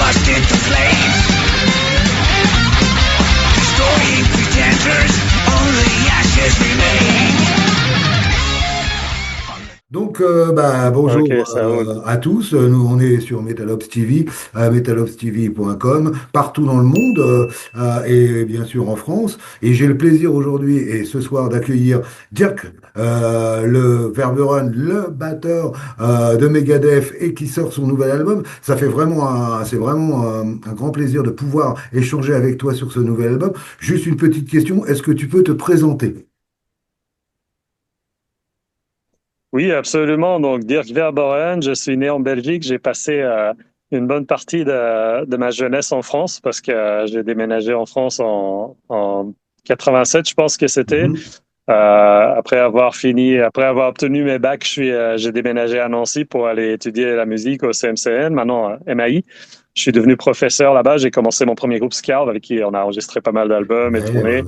lost into flames. Destroying pretenders, only ashes remain. Donc, bonjour Ok, ça roule. à tous. Nous, on est sur Metalops TV, metalopstv.com, partout dans le monde et bien sûr en France. Et j'ai le plaisir aujourd'hui et ce soir d'accueillir Dirk, le Ververen, le batteur de Megadeth et qui sort son nouvel album. Ça fait vraiment, c'est vraiment un grand plaisir de pouvoir échanger avec toi sur ce nouvel album. Juste une petite question, est-ce que tu peux te présenter? Oui, absolument. Donc, Dirk Verberen, je suis né en Belgique. J'ai passé une bonne partie de ma jeunesse en France parce que j'ai déménagé en France en 87, je pense que c'était. Mhm. Après avoir obtenu mes bacs, j'ai déménagé à Nancy pour aller étudier la musique au CMCN, maintenant MAI. Je suis devenu professeur là-bas. J'ai commencé mon premier groupe Scout avec qui on a enregistré pas mal d'albums et Ouais, tourné.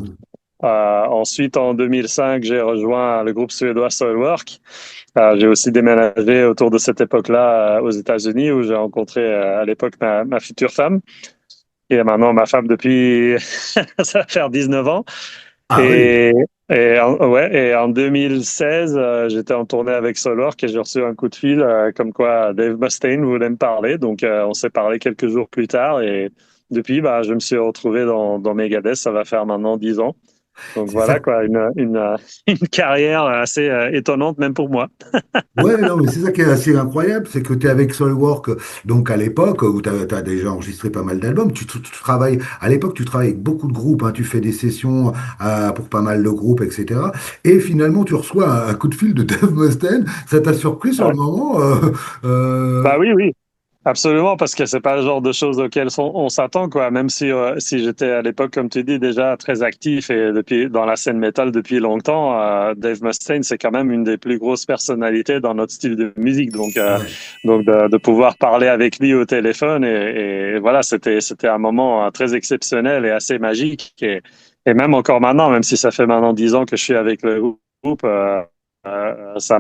Ensuite, en 2005, j'ai rejoint le groupe suédois Soilwork. J'ai aussi déménagé autour de cette époque-là aux États-Unis où j'ai rencontré à l'époque ma future femme et maintenant ma femme depuis ça va faire 19 ans. Ah oui. Et, et en 2016, j'étais en tournée avec Soilwork et j'ai reçu un coup de fil comme quoi Dave Mustaine voulait me parler. Donc on s'est parlé quelques jours plus tard et depuis, je me suis retrouvé dans Megadeth. Ça va faire maintenant 10 ans. Donc C'est ça. voilà quoi, une carrière assez étonnante même pour moi. Ouais, non, mais c'est ça qui est assez incroyable, c'est que tu es avec Soilwork, donc à l'époque, où tu as, déjà enregistré pas mal d'albums, tu travailles, à l'époque, tu travailles avec beaucoup de groupes, hein, tu fais des sessions pour pas mal de groupes, etc. Et finalement, tu reçois un coup de fil de Dave Mustaine, ça t'a surpris sur Ouais. le moment Bah oui, oui, absolument, parce que c'est pas le genre de choses auxquelles on s'attend, quoi. Même si j'étais à l'époque, comme tu dis, déjà très actif et depuis dans la scène métal depuis longtemps, Dave Mustaine, c'est quand même une des plus grosses personnalités dans notre style de musique. Ouais. Donc de pouvoir parler avec lui au téléphone et voilà, c'était un moment très exceptionnel et assez magique. Et même encore maintenant, même si ça fait maintenant 10 ans que je suis avec le groupe, ça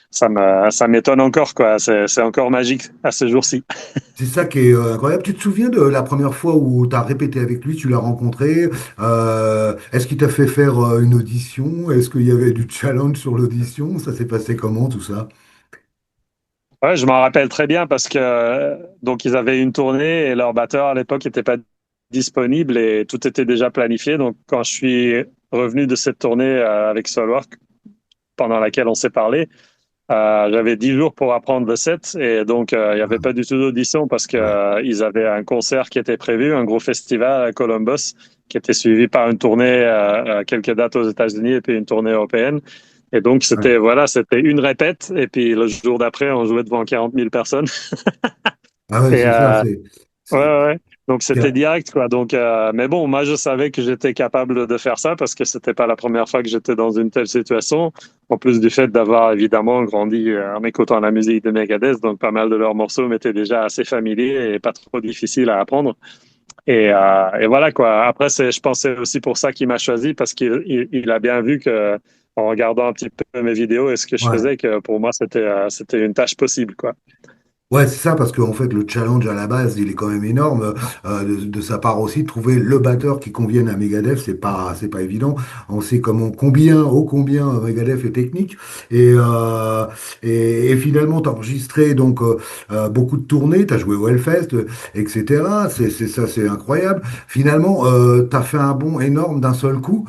ça m'étonne encore, quoi. C'est encore magique à ce jour-ci. C'est ça qui est incroyable. Tu te souviens de la première fois où tu as répété avec lui, tu l'as rencontré? Est-ce qu'il t'a fait faire une audition? Est-ce qu'il y avait du challenge sur l'audition? Ça s'est passé comment tout ça? Ouais, je m'en rappelle très bien parce que donc ils avaient une tournée et leur batteur à l'époque n'était pas disponible et tout était déjà planifié. Donc quand je suis revenu de cette tournée avec Soilwork, pendant laquelle on s'est parlé, j'avais 10 jours pour apprendre le set et donc il n'y avait pas du tout d'audition parce que Ouais. ils avaient un concert qui était prévu, un gros festival à Columbus qui était suivi par une tournée quelques dates aux États-Unis et puis une tournée européenne. Et donc Ouais. c'était une répète et puis le jour d'après on jouait devant 40 000 personnes. Ah ouais, Et c'est ça, ouais, c'est- ouais. Donc c'était direct quoi. Donc mais bon, moi je savais que j'étais capable de faire ça parce que c'était pas la première fois que j'étais dans une telle situation. En plus du fait d'avoir évidemment grandi en écoutant la musique de Megadeth, donc pas mal de leurs morceaux m'étaient déjà assez familiers et pas trop difficiles à apprendre. Et voilà quoi. Après je pensais aussi pour ça qu'il m'a choisi parce qu'il a bien vu que en regardant un petit peu mes vidéos et ce que je ouais. faisais que pour moi c'était une tâche possible quoi. Ouais, c'est ça, parce qu'en fait, le challenge à la base, il est quand même énorme. De sa part aussi, de trouver le batteur qui convienne à Megadeth, c'est pas évident. On sait combien Megadeth est technique. Et, euh, et finalement, t'as enregistré donc beaucoup de tournées, t'as joué au Hellfest, etc. C'est ça, c'est incroyable. Finalement, t'as fait un bond énorme d'un seul coup.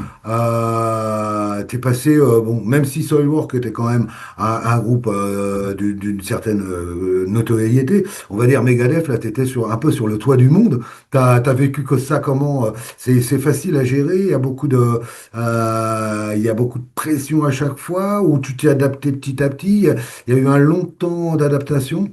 T'es passé, bon, même si Soilwork était quand même un groupe d'une certaine notoriété. On va dire Megadeth, là, tu étais un peu sur le toit du monde. T'as vécu que ça comment? C'est facile à gérer, il y a beaucoup de pression à chaque fois, ou tu t'es adapté petit à petit. Il y a eu un long temps d'adaptation.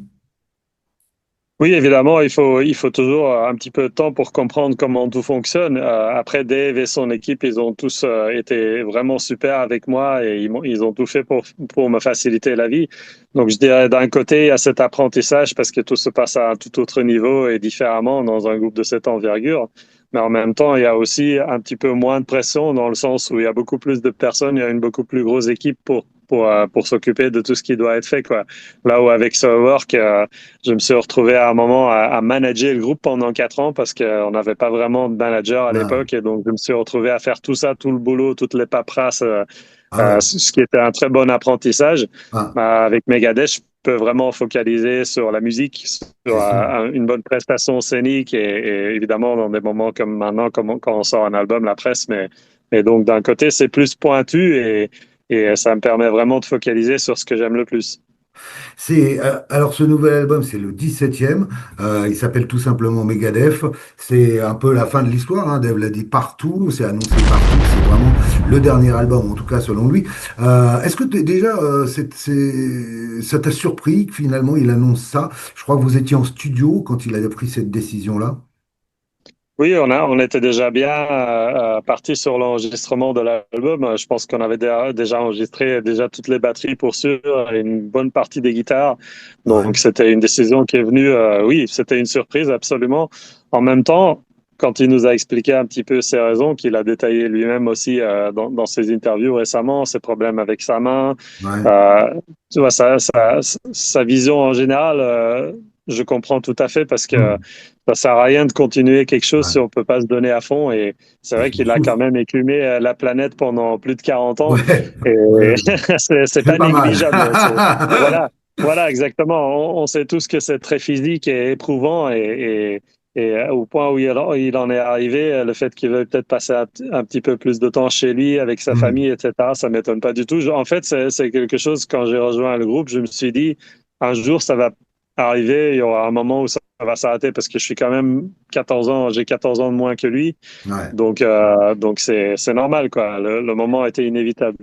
Oui, évidemment, il faut toujours un petit peu de temps pour comprendre comment tout fonctionne. Après, Dave et son équipe, ils ont tous été vraiment super avec moi et ils ont tout fait pour me faciliter la vie. Donc, je dirais d'un côté, il y a cet apprentissage parce que tout se passe à un tout autre niveau et différemment dans un groupe de cette envergure. Mais en même temps, il y a aussi un petit peu moins de pression dans le sens où il y a beaucoup plus de personnes, il y a une beaucoup plus grosse équipe pour s'occuper de tout ce qui doit être fait, quoi. Là où avec Soilwork, je me suis retrouvé à un moment à manager le groupe pendant 4 ans parce qu'on n'avait pas vraiment de manager à Ah, l'époque. Et donc, je me suis retrouvé à faire tout ça, tout le boulot, toutes les paperasses, ah ouais. ce qui était un très bon apprentissage. Ah, Avec Megadeth, je peux vraiment focaliser sur la musique, sur c'est ça. une bonne prestation scénique et évidemment dans des moments comme maintenant, comme quand on sort un album, la presse. Mais donc d'un côté, c'est plus pointu et ça me permet vraiment de focaliser sur ce que j'aime le plus. Alors ce nouvel album, c'est le 17e. Il s'appelle tout simplement Megadeth. C'est un peu la fin de l'histoire, hein. Dave l'a dit partout, c'est annoncé partout que c'est vraiment le dernier album, en tout cas selon lui. Est-ce que déjà ça t'a surpris que finalement il annonce ça? Je crois que vous étiez en studio quand il a pris cette décision-là. Oui, on était déjà bien parti sur l'enregistrement de l'album. Je pense qu'on avait déjà enregistré déjà toutes les batteries pour sûr et une bonne partie des guitares. Ouais, Donc c'était une décision qui est venue. Oui, c'était une surprise absolument. En même temps, quand il nous a expliqué un petit peu ses raisons, qu'il a détaillé lui-même aussi dans ses interviews récemment, ses problèmes avec sa main, ouais. euh, tu vois, sa vision en général, je comprends tout à fait parce que Hmm, ça sert à rien de continuer quelque chose ouais. si on peut pas se donner à fond. Et c'est Il vrai s'en qu'il a quand souffre. même écumé la planète pendant plus de 40 ans. Ouais, Et ouais, ouais. c'est C'est pas pas mal. négligeable. Voilà, voilà, exactement. On sait tous que c'est très physique et éprouvant. Et au point où il en est arrivé, le fait qu'il veuille peut-être passer un petit peu plus de temps chez lui, avec sa Hmm, famille, etc., ça m'étonne pas du tout. En fait, c'est quelque chose, quand j'ai rejoint le groupe, je me suis dit, un jour, ça va arriver, il y aura un moment où ça va s'arrêter parce que je suis quand même 14 ans, j'ai 14 ans de moins que lui. ouais. Donc c'est normal, quoi. Le moment était inévitable.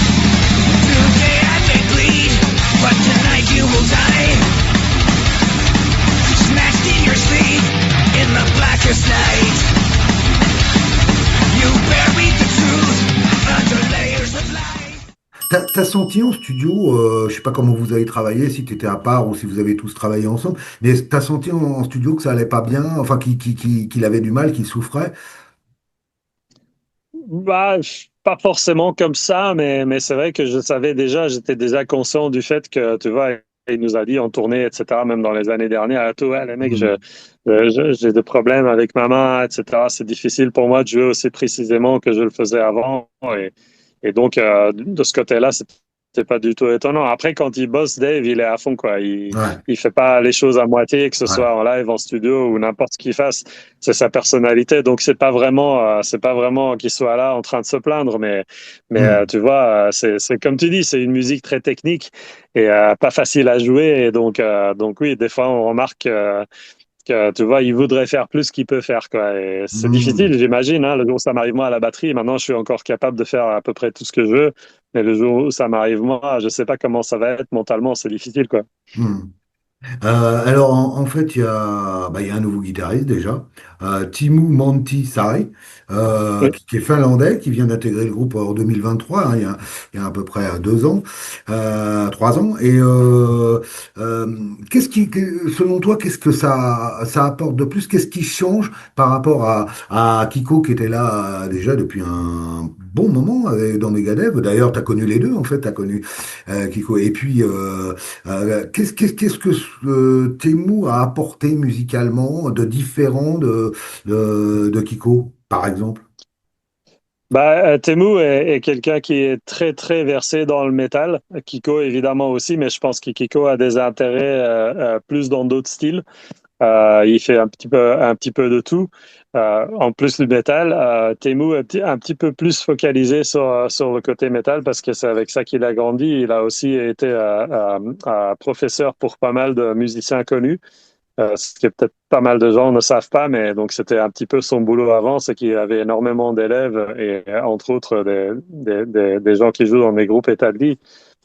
Today I may bleed, but tonight you will die. Smashed in your sleep in the blackest night. You buried the truth under layers of lies. T'as senti en studio, je sais pas comment vous avez travaillé, si t'étais à part ou si vous avez tous travaillé ensemble, mais t'as senti en studio que ça allait pas bien, enfin qu'il avait du mal, qu'il souffrait? Bah, pas forcément comme ça, mais c'est vrai que je savais déjà, j'étais déjà conscient du fait que, tu vois, il nous a dit en tournée, etc., même dans les années dernières, ah, tout, ouais, les mecs, Hmm. j'ai des problèmes avec ma main, etc. C'est difficile pour moi de jouer aussi précisément que je le faisais avant. Et donc, de ce côté-là, c'est pas du tout étonnant. Après, quand il bosse, Dave, il est à fond, quoi. Ouais, Il fait pas les choses à moitié, que ce ouais. soit en live, en studio ou n'importe ce qu'il fasse. C'est sa personnalité. Donc, c'est pas vraiment qu'il soit là en train de se plaindre, mais Hmm. tu vois, c'est comme tu dis, c'est une musique très technique et pas facile à jouer. Et donc oui, des fois, on remarque que, tu vois, il voudrait faire plus qu'il peut faire, quoi. Et c'est Hmm. difficile, j'imagine, hein. Le jour où ça m'arrive moi à la batterie, maintenant je suis encore capable de faire à peu près tout ce que je veux. Mais le jour où ça m'arrive moi, je sais pas comment ça va être mentalement, c'est difficile, quoi. Hmm. Alors en fait il y a un nouveau guitariste déjà, Timu Manti Sai, Oui. qui est finlandais, qui vient d'intégrer le groupe en 2023, hein, il y a à peu près 2 ans, 3 ans. Et selon toi, qu'est-ce que ça apporte de plus? Qu'est-ce qui change par rapport à Kiko qui était là déjà depuis un bon moment dans Megadeth? D'ailleurs, tu as connu les deux en fait, tu as connu Kiko. Et puis qu'est-ce que Temu a apporté musicalement de différent de Kiko, par exemple? Temu est quelqu'un qui est très très versé dans le métal. Kiko évidemment aussi, mais je pense que Kiko a des intérêts plus dans d'autres styles. Il fait un petit peu de tout. En plus du métal, Temu est un petit peu plus focalisé sur le côté métal parce que c'est avec ça qu'il a grandi. Il a aussi été professeur pour pas mal de musiciens connus. Ce que peut-être pas mal de gens ne savent pas, mais donc c'était un petit peu son boulot avant, c'est qu'il avait énormément d'élèves et entre autres des gens qui jouent dans des groupes établis,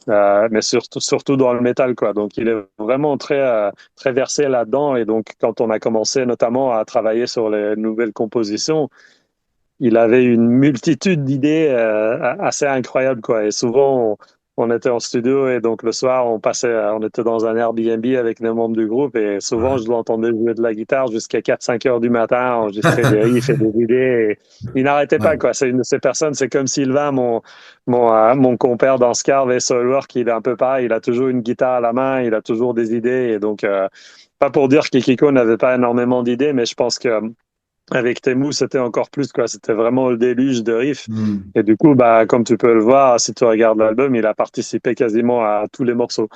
mais surtout dans le métal, quoi. Donc il est vraiment très versé là-dedans et donc quand on a commencé notamment à travailler sur les nouvelles compositions, il avait une multitude d'idées assez incroyables, quoi. Et souvent, on était en studio et donc le soir, on était dans un Airbnb avec les membres du groupe et souvent, Ouais. je l'entendais jouer de la guitare jusqu'à 4-5 heures du matin, enregistrer des riffs et des idées. Et il n'arrêtait pas, Ouais. quoi. C'est une de ces personnes, c'est comme Sylvain, mon compère dans Scarve et Soilwork, il est un peu pareil. Il a toujours une guitare à la main, il a toujours des idées et donc, pas pour dire que Kiko n'avait pas énormément d'idées, mais je pense que avec Temu, c'était encore plus, quoi. C'était vraiment le déluge de riffs. Hmm. Et du coup, comme tu peux le voir, si tu regardes l'album, il a participé quasiment à tous les morceaux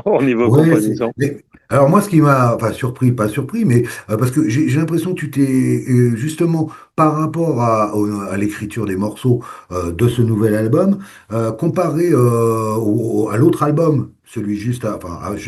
au niveau Ouais, composition. alors moi, ce qui m'a, enfin surpris, pas surpris, mais parce que j'ai l'impression que tu t'es justement par rapport à l'écriture des morceaux de ce nouvel album, comparé à l'autre album, celui juste,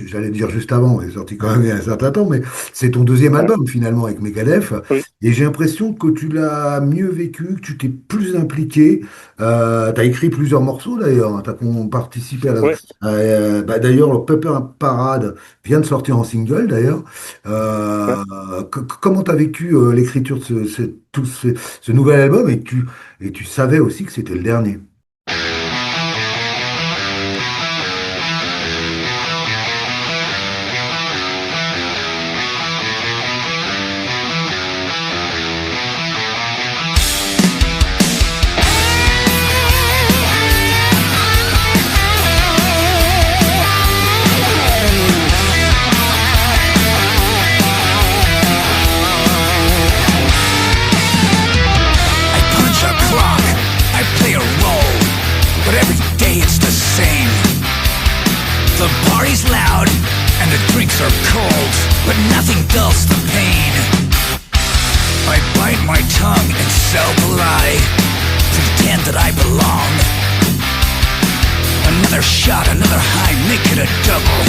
j'allais dire juste avant, il est sorti quand même il y a un certain temps, mais c'est ton deuxième Ouais. album finalement avec Megadeth, Oui, et j'ai l'impression que tu l'as mieux vécu, que tu t'es plus impliqué. Tu as écrit plusieurs morceaux d'ailleurs, tu as participé à la oui. d'ailleurs, le Pepper Parade vient de sortir en single, d'ailleurs. Ouais. Comment tu as vécu l'écriture de ce nouvel album et tu savais aussi que c'était le dernier? I punch a clock, I play a role, but every day it's the same. The party's loud and the drinks are cold, but nothing dulls the pain. I bite my tongue and self-lie, pretend that I belong. Another shot, another high, make it a double,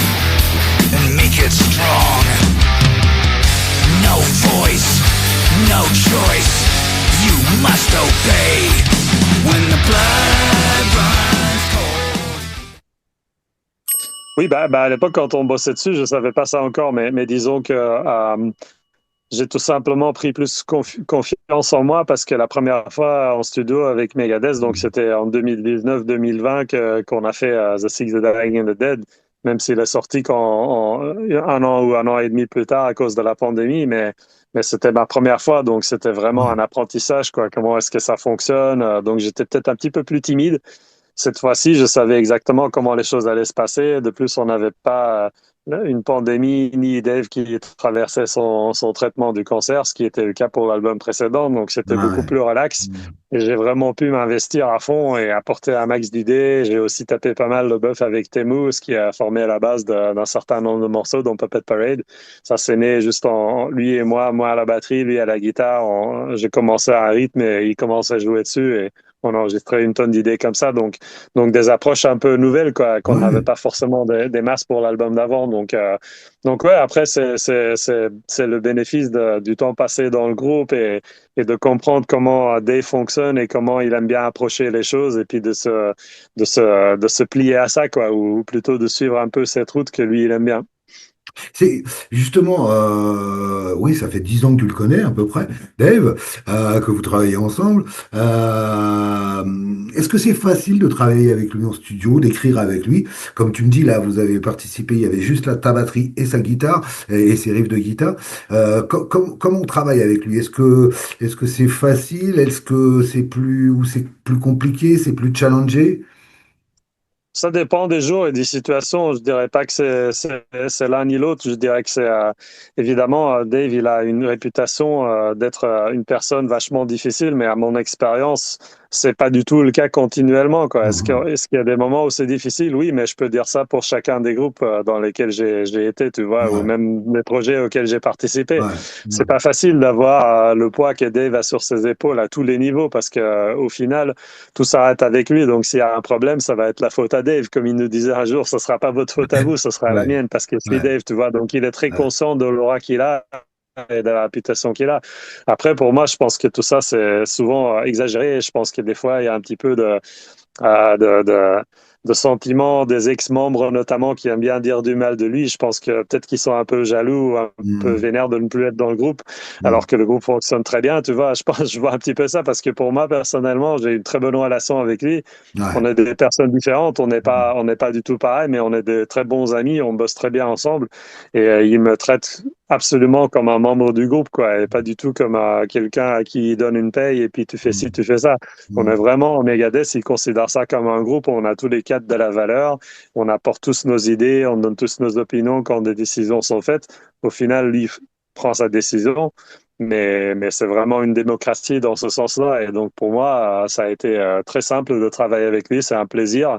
and make it strong. No voice, no choice, you must obey. When the blood runs cold. Oui, à l'époque, quand on bossait dessus, je savais pas ça encore, mais disons que j'ai tout simplement pris plus confiance en moi parce que la première fois en studio avec Megadeth, donc c'était en 2019-2020 qu'on a fait The Six, The Dying and the Dead, même s'il est sorti un an ou un an et demi plus tard à cause de la pandémie, mais c'était ma première fois, donc c'était vraiment un Ouais. apprentissage, quoi. Comment est-ce que ça fonctionne? Donc j'étais peut-être un petit peu plus timide. Cette fois-ci, je savais exactement comment les choses allaient se passer. De plus, on n'avait pas une pandémie ni Dave qui traversait son traitement du cancer, ce qui était le cas pour l'album précédent. Donc, c'était beaucoup Ouais. plus relax. Et j'ai vraiment pu m'investir à fond et apporter un max d'idées. J'ai aussi tapé pas mal le bœuf avec Temu, ce qui a formé la base d'un certain nombre de morceaux, dont Puppet Parade. Ça s'est né juste lui et moi à la batterie, lui à la guitare. J'ai commencé à un rythme et il commençait à jouer dessus. Et on a enregistré une tonne d'idées comme ça, donc des approches un peu nouvelles, quoi, qu'on n'avait Ouais. pas forcément des masses pour l'album d'avant. Donc ouais, après c'est le bénéfice du temps passé dans le groupe et de comprendre comment Dave fonctionne et comment il aime bien approcher les choses et puis de se plier à ça, quoi, ou plutôt de suivre un peu cette route que lui il aime bien. C'est justement, oui, ça fait 10 ans que tu le connais à peu près, Dave, que vous travaillez ensemble. Est-ce que c'est facile de travailler avec lui en studio, d'écrire avec lui? Comme tu me dis là, vous avez participé, il y avait juste ta batterie et sa guitare et ses riffs de guitare. Comment on travaille avec lui? Est-ce que c'est facile? Est-ce que c'est plus ou c'est plus compliqué? C'est plus challengé? Ça dépend des jours et des situations. Je dirais pas que c'est l'un ni l'autre. Je dirais que c'est évidemment Dave, il a une réputation d'être une personne vachement difficile, mais à mon expérience, c'est pas du tout le cas continuellement, quoi. Mhm. Est-ce qu'il y a des moments où c'est difficile? Oui, mais je peux dire ça pour chacun des groupes dans lesquels j'ai été, tu vois, ou Ouais, même les projets auxquels j'ai participé. ouais, C'est pas facile d'avoir le poids que Dave a sur ses épaules à tous les niveaux parce que au final, tout s'arrête avec lui. Donc, s'il y a un problème, ça va être la faute à Dave. Comme il nous disait un jour, ce sera pas votre faute à vous, ce sera la ouais, mienne parce que c'est ouais, Dave, tu vois. Donc, il est très ouais. conscient de l'aura qu'il a et de la réputation qu'il a. Après, pour moi, je pense que tout ça, c'est souvent exagéré. Je pense que des fois, il y a un petit peu euh, de, de, de sentiments des ex-membres, notamment, qui aiment bien dire du mal de lui. Je pense que peut-être qu'ils sont un peu jaloux, un peu Mhm. vénères de ne plus être dans le groupe, alors Mhm. que le groupe fonctionne très bien. Tu vois, je pense, je vois un petit peu ça parce que pour moi, personnellement, j'ai une très bonne relation avec lui. Ouais. On est des personnes différentes, on n'est pas du tout pareil, mais on est des très bons amis, on bosse très bien ensemble et il me traite absolument comme un membre du groupe, quoi, et pas du tout comme quelqu'un à qui il donne une paye et puis tu fais ci, Mhm. tu fais ça. On est Mhm. vraiment en Megadeth, ils considèrent ça comme un groupe, on a tous les quatre de la valeur, on apporte tous nos idées, on donne tous nos opinions quand des décisions sont faites. Au final, lui prend sa décision, mais c'est vraiment une démocratie dans ce sens-là. Et donc, pour moi, ça a été très simple de travailler avec lui, c'est un plaisir.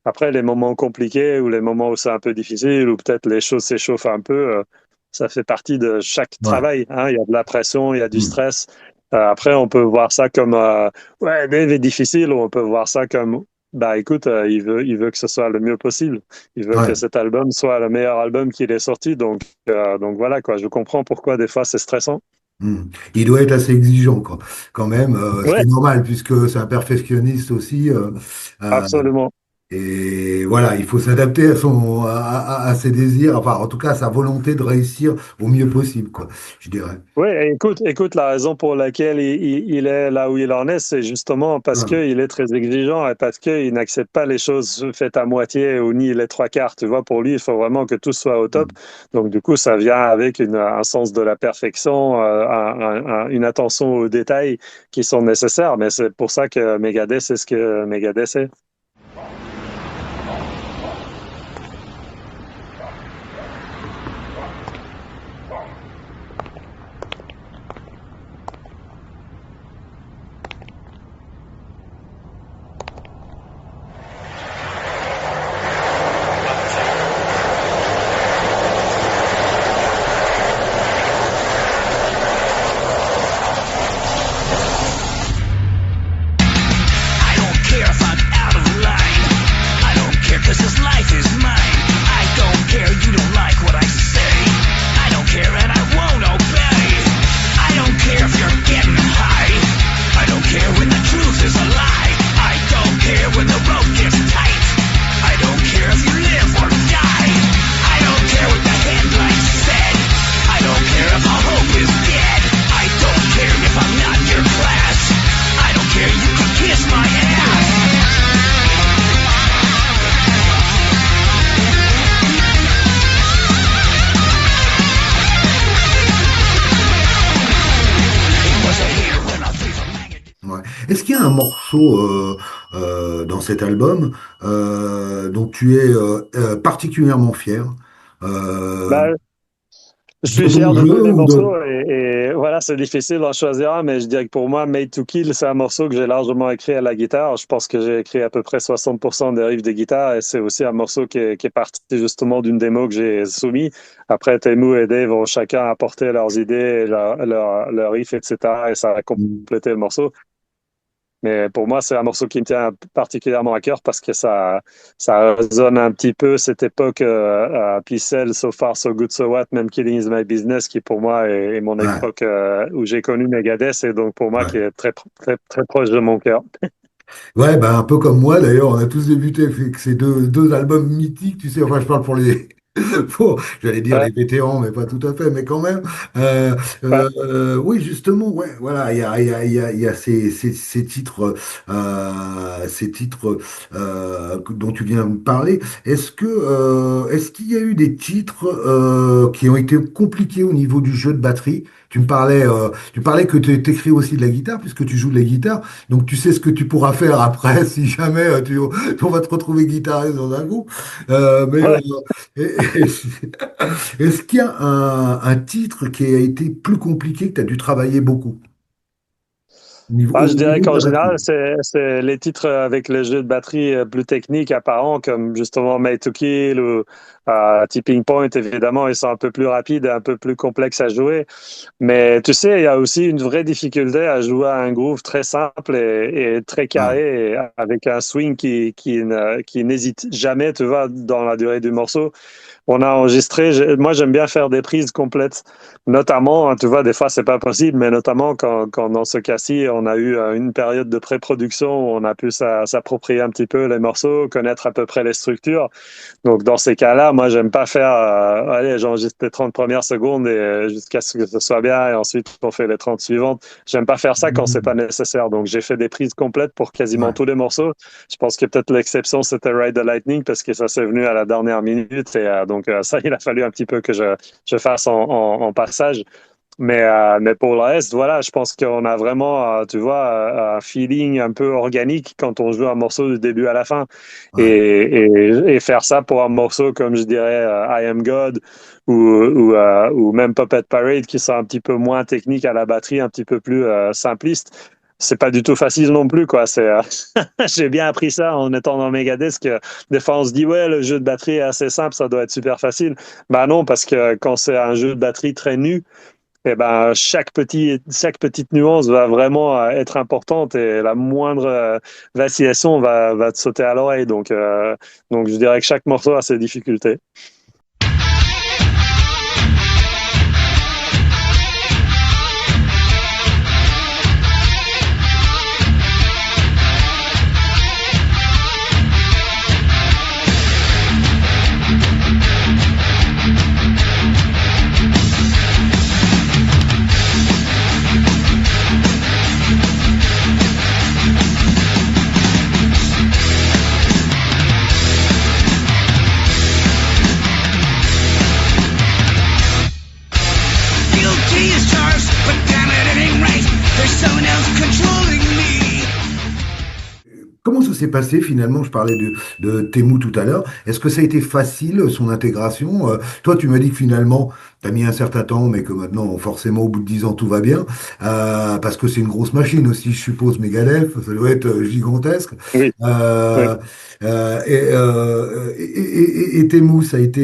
Après, les moments compliqués ou les moments où c'est un peu difficile ou peut-être les choses s'échauffent un peu, ça fait partie de chaque Ouais. travail, hein. Il y a de la pression, il y a du Mhm. stress. Après, on peut voir ça comme ouais, Dave est difficile ou on peut voir ça comme bah écoute, il veut que ce soit le mieux possible. Il veut que Ouais. cet album soit le meilleur album qu'il ait sorti. Donc voilà quoi. Je comprends pourquoi des fois c'est stressant. Mhm. Il doit être assez exigeant, quoi. Quand même, ce qui Ouais, est normal, puisque c'est un perfectionniste aussi. Euh, absolument. et voilà, il faut s'adapter à à ses désirs, enfin, en tout cas, à sa volonté de réussir au mieux possible, quoi, je dirais. Oui, écoute, la raison pour laquelle il est là où il en est, c'est justement parce Ouais. qu'il est très exigeant et parce qu'il n'accepte pas les choses faites à moitié ou ni les trois quarts. Tu vois, pour lui, il faut vraiment que tout soit au top. Mhm. Donc, du coup, ça vient avec un sens de la perfection, une attention aux détails qui sont nécessaires. Mais c'est pour ça que Megadeth, c'est ce que Megadeth est. I don't care if I'm out of line. I don't care 'cause this life is mine. I don't care you don't like what I say. I don't care and I won't obey. I don't care if you're getting high. I don't care when the truth is a lie. I don't care when the rope gets tight. I don't care if you live or die. I don't care what the headlines said. I don't care if all hope is dead. I don't care if I'm not your class. I don't care, you can kiss my ass. Was a hater when I played for Megadeth. Ouais. Est-ce qu'il y a un morceau dans cet album dont tu es particulièrement fier, euh, Ben, je de suis ton fier de tous jeu les ou de... morceaux et voilà, c'est difficile d'en choisir un, mais je dirais que pour moi, Made to Kill, c'est un morceau que j'ai largement écrit à la guitare. Je pense que j'ai écrit à peu près 60% des riffs de guitare et c'est aussi un morceau qui est parti justement d'une démo que j'ai soumis. Après, Temu et Dave ont chacun apporté leurs idées, leurs riffs, etc. et ça a complété le morceau. Mais pour moi, c'est un morceau qui me tient particulièrement à cœur parce que ça résonne un petit peu cette époque à Pixel, So Far, So Good, So What, même Killing is My Business, qui pour moi est mon Ouais, époque où j'ai connu Megadeth et donc pour moi qui ouais. est très, très proche de mon cœur. Ouais, bah, un peu comme moi d'ailleurs, on a tous débuté avec ces deux albums mythiques, tu sais, enfin je parle pour les, j'allais dire Ouais, les vétérans, mais pas tout à fait, mais quand même. ouais. Oui, justement, ouais, voilà, il y a ces titres dont tu viens de parler. Est-ce qu'il y a eu des titres qui ont été compliqués au niveau du jeu de batterie? Tu parlais que tu écris aussi de la guitare, puisque tu joues de la guitare. Donc tu sais ce que tu pourras faire après si jamais on va te retrouver guitariste dans un groupe. Mais Ouais. est-ce qu'il y a un titre qui a été plus compliqué que tu as dû travailler beaucoup? Ah, je au dirais niveau de qu'en la batterie. général, c'est les titres avec les jeux de batterie plus techniques apparents, comme justement Made to Kill ou Tipping Point, évidemment, ils sont un peu plus rapides et un peu plus complexes à jouer. Mais tu sais, il y a aussi une vraie difficulté à jouer à un groove très simple et très Ouais, carré, et avec un swing qui n'hésite jamais, tu vois, dans la durée du morceau. On a enregistré. Moi, j'aime bien faire des prises complètes, notamment, hein, tu vois, des fois, c'est pas possible, mais notamment quand dans ce cas-ci, on a eu une période de pré-production où on a pu s'approprier un petit peu les morceaux, connaître à peu près les structures. Donc, dans ces cas-là, moi, j'aime pas faire, allez, j'enregistre les 30 premières secondes jusqu'à ce que ce soit bien, et ensuite, on fait les 30 suivantes. J'aime pas faire ça quand c'est pas nécessaire. Donc, j'ai fait des prises complètes pour quasiment ouais. tous les morceaux. Je pense que peut-être l'exception, c'était Ride the Lightning, parce que ça s'est venu à la dernière minute. Et donc, ça, il a fallu un petit peu que je fasse en passage. Mais pour le reste, voilà, je pense qu'on a vraiment, tu vois, un feeling un peu organique quand on joue un morceau du début à la fin. Ouais. Et faire ça pour un morceau comme, je dirais, I Am God ou même Puppet Parade, qui sont un petit peu moins techniques à la batterie, un petit peu plus simplistes. C'est pas du tout facile non plus, quoi. J'ai bien appris ça en étant dans Megadeth, que des fois on se dit, ouais, le jeu de batterie est assez simple, ça doit être super facile. Bah non, parce que quand c'est un jeu de batterie très nu, eh ben, chaque petite nuance va vraiment être importante, et la moindre vacillation va te sauter à l'oreille. Donc, je dirais que chaque morceau a ses difficultés. Guilty as charged, but damn it, it ain't right. There's someone else controlling me. Comment ça s'est passé finalement? Je parlais de Temu tout à l'heure. Est-ce que ça a été facile, son intégration? Toi, tu m'as dit que finalement, tu as mis un certain temps, mais que maintenant, forcément, au bout de 10 ans, tout va bien. Parce que c'est une grosse machine aussi, je suppose, Megadeth. Ça doit être gigantesque. Oui, oui. Euh, et Temu, ça a été,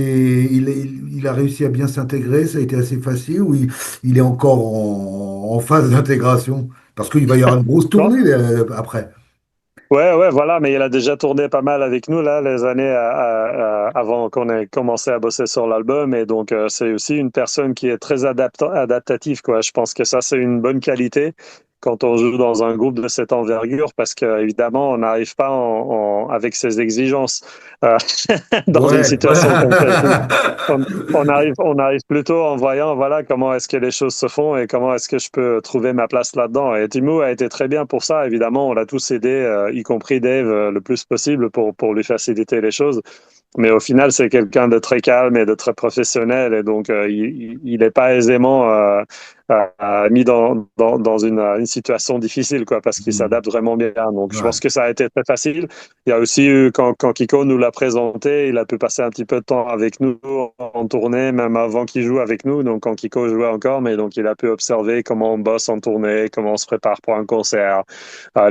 il a réussi à bien s'intégrer, ça a été assez facile, ou il est encore en phase d'intégration? Parce qu'il va y avoir une grosse Non? tournée après. Ouais, ouais, voilà, mais il a déjà tourné pas mal avec nous, là, les années avant qu'on ait commencé à bosser sur l'album. Et donc, c'est aussi une personne qui est très adaptative, quoi. Je pense que ça, c'est une bonne qualité quand on joue dans un groupe de cette envergure, parce qu'évidemment, on n'arrive pas avec ses exigences euh, dans une Ouais, situation comme celle-ci. On arrive plutôt en voyant, voilà, comment est-ce que les choses se font et comment est-ce que je peux trouver ma place là-dedans. Et Timo a été très bien pour ça. Évidemment, on l'a tous aidé, y compris Dave, le plus possible pour lui faciliter les choses. Mais au final, c'est quelqu'un de très calme et de très professionnel. Et donc, il n'est pas aisément mis dans une situation difficile, quoi, parce qu'il Hmm. s'adapte vraiment bien. Donc, je Ouais. pense que ça a été très facile. Il y a aussi eu, quand Kiko nous l'a présenté, il a pu passer un petit peu de temps avec nous en tournée, même avant qu'il joue avec nous. Donc, quand Kiko jouait encore, mais donc il a pu observer comment on bosse en tournée, comment on se prépare pour un concert,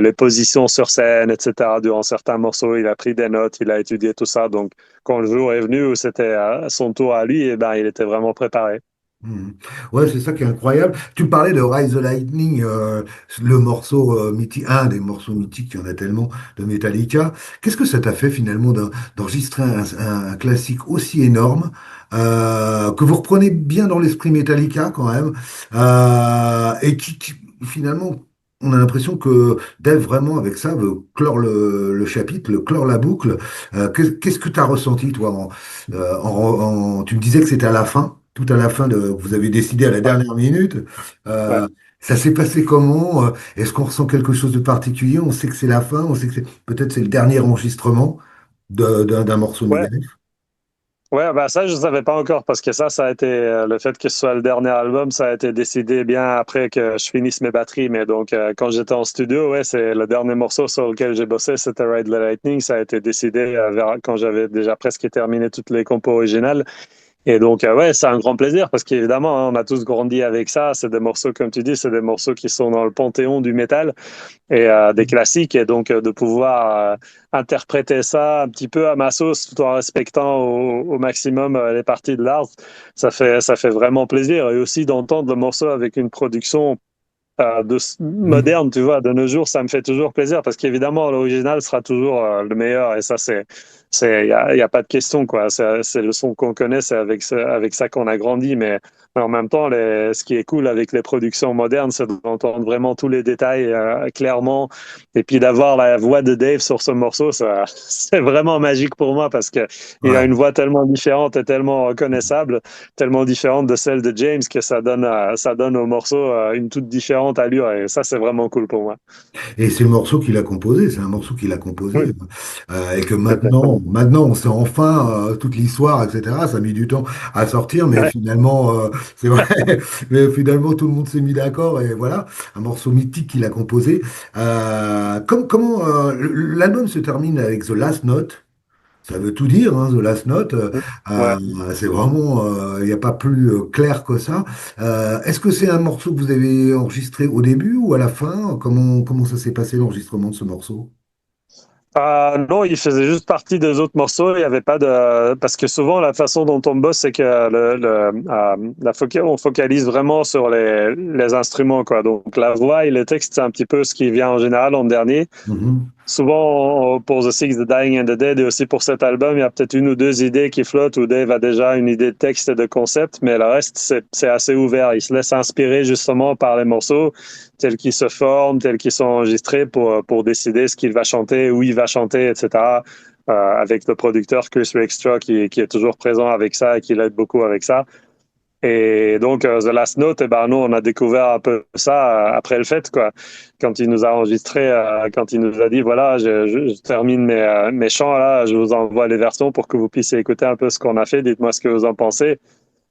les positions sur scène, etc. Durant certains morceaux, il a pris des notes, il a étudié tout ça. Donc, quand le jour est venu où c'était son tour à lui, eh ben, il était vraiment préparé. Hmm. Ouais, c'est ça qui est incroyable. Tu me parlais de Rise the Lightning, le morceau mythique, un des morceaux mythiques, il y en a tellement, de Metallica. Qu'est-ce que ça t'a fait finalement d'enregistrer un classique aussi énorme, que vous reprenez bien dans l'esprit Metallica quand même, et finalement, on a l'impression que Dave vraiment avec ça veut clore le chapitre, clore la boucle. Qu'est-ce que tu as ressenti toi tu me disais que c'était à la fin, tout à la fin vous avez décidé à la Ouais, dernière minute. ouais. Euh, Ça s'est passé comment? Est-ce qu'on ressent quelque chose de particulier? On sait que c'est la fin, on sait que peut-être c'est le dernier enregistrement d'un morceau de Ouais, Megadeth. ouais, bah ça, je ne savais pas encore, parce que ça a été, le fait que ce soit le dernier album, ça a été décidé bien après que je finisse mes batteries. Mais donc, quand j'étais en studio, ouais, c'est le dernier morceau sur lequel j'ai bossé, c'était Ride the Lightning. Ça a été décidé quand j'avais déjà presque terminé toutes les compos originales. Et donc, ouais, c'est un grand plaisir parce qu'évidemment, hein, on a tous grandi avec ça. C'est des morceaux, comme tu dis, c'est des morceaux qui sont dans le panthéon du métal et des classiques. Et donc, de pouvoir interpréter ça un petit peu à ma sauce tout en respectant au maximum les parties de l'art, ça fait vraiment plaisir. Et aussi d'entendre le morceau avec une production Mhm. moderne, tu vois, de nos jours, ça me fait toujours plaisir parce qu'évidemment, l'original sera toujours le meilleur et ça, y a pas de question, quoi. C'est le son qu'on connaît, c'est avec ça qu'on a grandi, mais en même temps, ce qui est cool avec les productions modernes, c'est d'entendre vraiment tous les détails clairement et puis d'avoir la voix de Dave sur ce morceau, ça, c'est vraiment magique pour moi parce que il a Ouais. une voix tellement différente et tellement reconnaissable, tellement différente de celle de James que ça donne au morceau une toute différente allure et ça, c'est vraiment cool pour moi. Et c'est le morceau qu'il a composé, c'est un morceau qu'il a composé, Oui, et que tout à fait. maintenant, on sait enfin toute l'histoire, etc. Ça a mis du temps à sortir, mais Ouais. finalement, c'est vrai, mais finalement, tout le monde s'est mis d'accord, et voilà, un morceau mythique qu'il a composé. Comment l'album se termine avec The Last Note. Ça veut tout dire, hein, The Last Note. Ouais. C'est vraiment, il n'y a pas plus clair que ça. Est-ce que c'est un morceau que vous avez enregistré au début ou à la fin? Comment ça s'est passé l'enregistrement de ce morceau? Non, il faisait juste partie des autres morceaux. Il y avait pas de parce que souvent la façon dont on bosse, c'est que on focalise vraiment sur les instruments, quoi. Donc la voix et le texte, c'est un petit peu ce qui vient en général en dernier. Mhm. Souvent, pour The Six, The Dying and the Dead, et aussi pour cet album, il y a peut-être une ou deux idées qui flottent où Dave a déjà une idée de texte et de concept, mais le reste, c'est assez ouvert. Il se laisse inspirer justement par les morceaux tels qu'ils se forment, tels qu'ils sont enregistrés pour décider ce qu'il va chanter, où il va chanter, etc. Avec le producteur Chris Rakestraw qui est toujours présent avec ça et qui l'aide beaucoup avec ça. Et donc, The Last Note, eh ben, nous, on a découvert un peu ça après le fait, quoi. Quand il nous a enregistré, quand il nous a dit, voilà, je termine mes chants, là, je vous envoie les versions pour que vous puissiez écouter un peu ce qu'on a fait. Dites-moi ce que vous en pensez.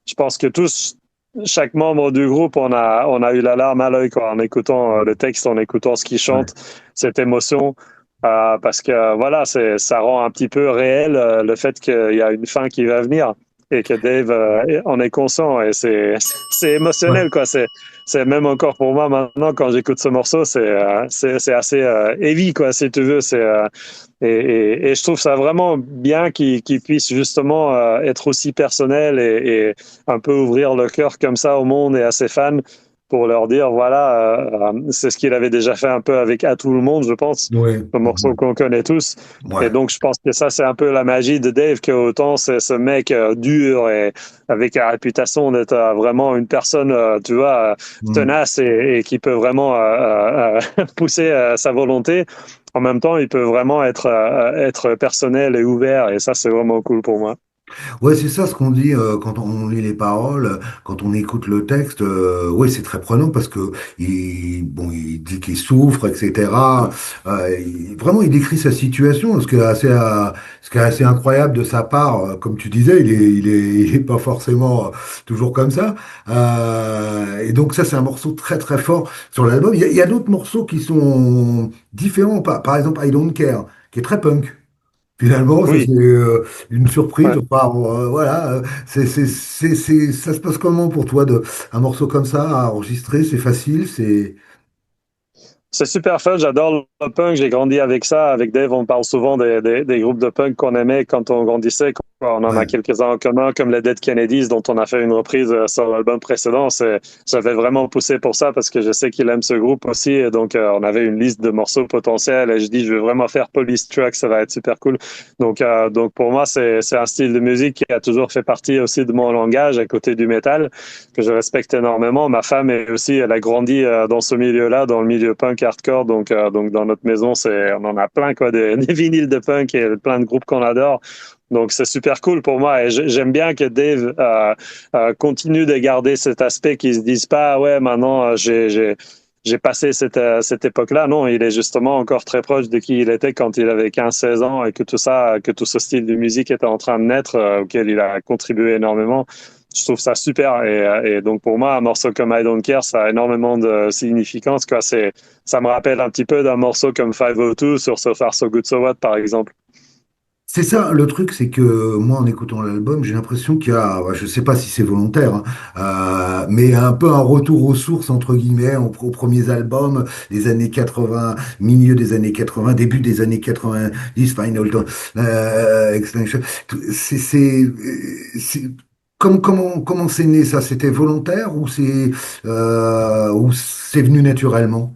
Je pense que tous, chaque membre du groupe, on a eu la larme à l'œil, quoi, en écoutant le texte, en écoutant ce qu'il Ouais. chante, cette émotion. Parce que voilà, ça rend un petit peu réel le fait qu'il y a une fin qui va venir et que Dave en est conscient et c'est Ouais. émotionnel, quoi. C'est même encore pour moi maintenant quand j'écoute ce morceau, c'est assez heavy, quoi, si tu veux. Et je trouve ça vraiment bien qu'il puisse justement être aussi personnel et un peu ouvrir le cœur comme ça au monde et à ses fans pour leur dire voilà, c'est ce qu'il avait déjà fait un peu avec À tout le monde, je pense, Ouais. le morceau Ouais. qu'on connaît tous. Et Ouais. donc, je pense que ça, c'est un peu la magie de Dave, que autant c'est ce mec dur et avec la réputation d'être vraiment une personne, tu vois, Mm. tenace et qui peut vraiment pousser sa volonté. En même temps, il peut vraiment être personnel et ouvert, et ça, c'est vraiment cool pour moi. Ouais, c'est ça ce qu'on dit quand on lit les paroles, quand on écoute le texte. Ouais, c'est très prenant parce que bon, il dit qu'il souffre, etc. Vraiment, il décrit sa situation, ce qui est assez incroyable de sa part. Comme tu disais, il est pas forcément toujours comme ça. Et donc ça, c'est un morceau très très fort sur l'album. Il y a d'autres morceaux qui sont différents. Par exemple, I Don't Care, qui est très punk. Finalement, ça Oui, c'est une surprise. ouais. Enfin, voilà, ça se passe comment pour toi de un morceau comme ça à enregistrer? C'est facile, c'est C'est super fun, j'adore le punk, j'ai grandi avec ça. Avec Dave, on parle souvent des groupes de punk qu'on aimait quand on grandissait. On en a ouais. quelques-uns en commun, comme les Dead Kennedys, dont on a fait une reprise sur l'album précédent. J'avais vraiment poussé pour ça parce que je sais qu'il aime ce groupe aussi. Et donc, on avait une liste de morceaux potentiels et je dis, je veux vraiment faire Police Truck, ça va être super cool. Donc pour moi, c'est un style de musique qui a toujours fait partie aussi de mon langage à côté du métal que je respecte énormément. Ma femme est aussi, elle a grandi dans ce milieu-là, dans le milieu punk hardcore. Donc dans notre maison, on en a plein quoi, des vinyles de punk et plein de groupes qu'on adore. Donc c'est super cool pour moi et j'aime bien que Dave continue de garder cet aspect qui se dise pas ah ouais maintenant j'ai passé cette époque-là. Non, il est justement encore très proche de qui il était quand il avait 15-16 ans et que tout ça, que tout ce style de musique était en train de naître, auquel il a contribué énormément. Je trouve ça super. Et donc, pour moi, un morceau comme I Don't Care, ça a énormément de significance, quoi. Ça me rappelle un petit peu d'un morceau comme 502 sur So Far So Good So What, par exemple. C'est ça, le truc, c'est que moi, en écoutant l'album, j'ai l'impression qu'il y a, je sais pas si c'est volontaire, hein, mais un peu un retour aux sources, entre guillemets, aux premiers albums des années 80, milieu des années 80, début des années 90, Final Extinction. C'est- comment c'est né ça? C'était volontaire ou c'est venu naturellement?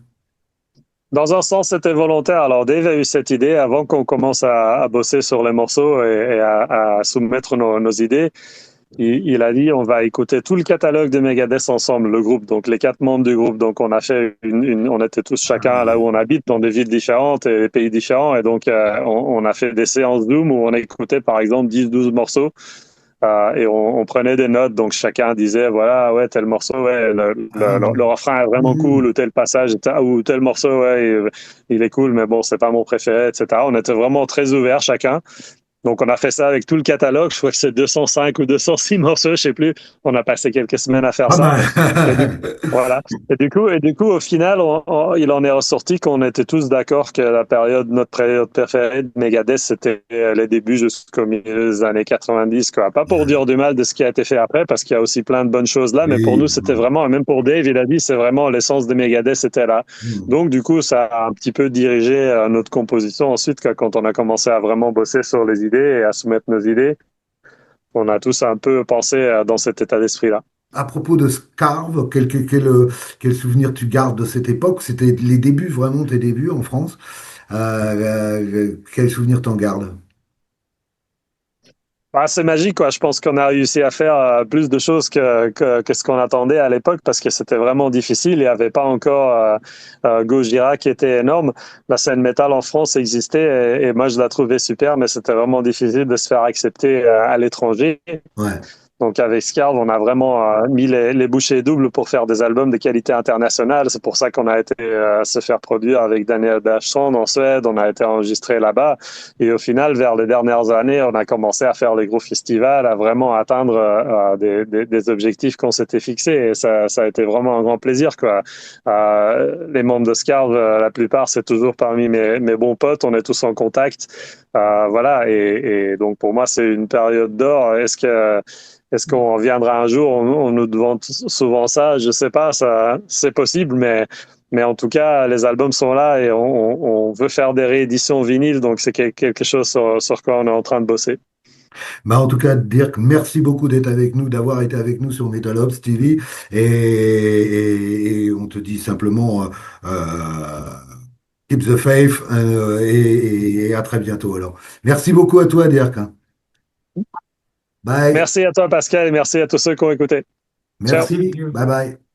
Dans un sens, c'était volontaire. Alors, Dave a eu cette idée avant qu'on commence à bosser sur les morceaux et à soumettre nos idées. Il a dit, on va écouter tout le catalogue de Megadeth ensemble, le groupe, donc les 4 membres du groupe. Donc, on a fait on était tous chacun là où on habite, dans des villes différentes et des pays différents. Et donc, on a fait des séances Zoom où on écoutait, par exemple, 10, 12 morceaux. Et on prenait des notes, donc chacun disait, voilà, ouais, tel morceau, ouais, Ah, le refrain est vraiment cool, mhm. ou tel passage, ou tel morceau, ouais, il est cool, mais bon, c'est pas mon préféré, etc. On était vraiment très ouverts chacun. Donc, on a fait ça avec tout le catalogue. Je crois que c'est 205 ou 206 morceaux, je sais plus. On a passé quelques semaines à faire Pas ça. mal. Et du, voilà. Et du coup, au final, il en est ressorti qu'on était tous d'accord que notre période préférée de Megadeth, c'était les débuts jusqu'au milieu des années 90, quoi. Pas pour dire du mal de ce qui a été fait après, parce qu'il y a aussi plein de bonnes choses là, mais pour Oui, nous, c'était vraiment, et même pour Dave, il a dit, c'est vraiment l'essence de Megadeth, c'était là. mhm. Donc, du coup, ça a un petit peu dirigé notre composition ensuite, quand on a commencé à vraiment bosser sur les idées et à soumettre nos idées. On a tous un peu pensé dans cet état d'esprit-là. À propos de Scarve, quel souvenir tu gardes de cette époque? C'était les débuts, vraiment tes débuts en France. Quel souvenir t'en gardes? Ah, c'est magique, quoi. Je pense qu'on a réussi à faire plus de choses que ce qu'on attendait à l'époque parce que c'était vraiment difficile. Il n'y avait pas encore Gojira qui était énorme. La scène métal en France existait et moi je la trouvais super, mais c'était vraiment difficile de se faire accepter à l'étranger. Ouais. Donc avec Scarve, on a vraiment mis les bouchées doubles pour faire des albums de qualité internationale. C'est pour ça qu'on a été se faire produire avec Daniel Dashstrand en Suède. On a été enregistré là-bas. Et au final, vers les dernières années, on a commencé à faire les gros festivals, à vraiment atteindre des objectifs qu'on s'était fixés. Et ça a été vraiment un grand plaisir, quoi. Les membres de Scarve, la plupart, c'est toujours parmi mes bons potes. On est tous en contact. Voilà. Et donc pour moi, c'est une période d'or. Est-ce qu'on reviendra un jour, on nous demande souvent ça, je sais pas, ça, c'est possible, mais en tout cas, les albums sont là et on veut faire des rééditions vinyles, donc c'est quelque chose sur quoi on est en train de bosser. Bah, en tout cas, Dirk, merci beaucoup d'être avec nous, d'avoir été avec nous sur Metal Ops TV. Et on te dit simplement keep the faith et à très bientôt alors. Merci beaucoup à toi, Dirk. Bye. Merci à toi, Pascal, et merci à tous ceux qui ont écouté. Ciao. Merci. Bye bye.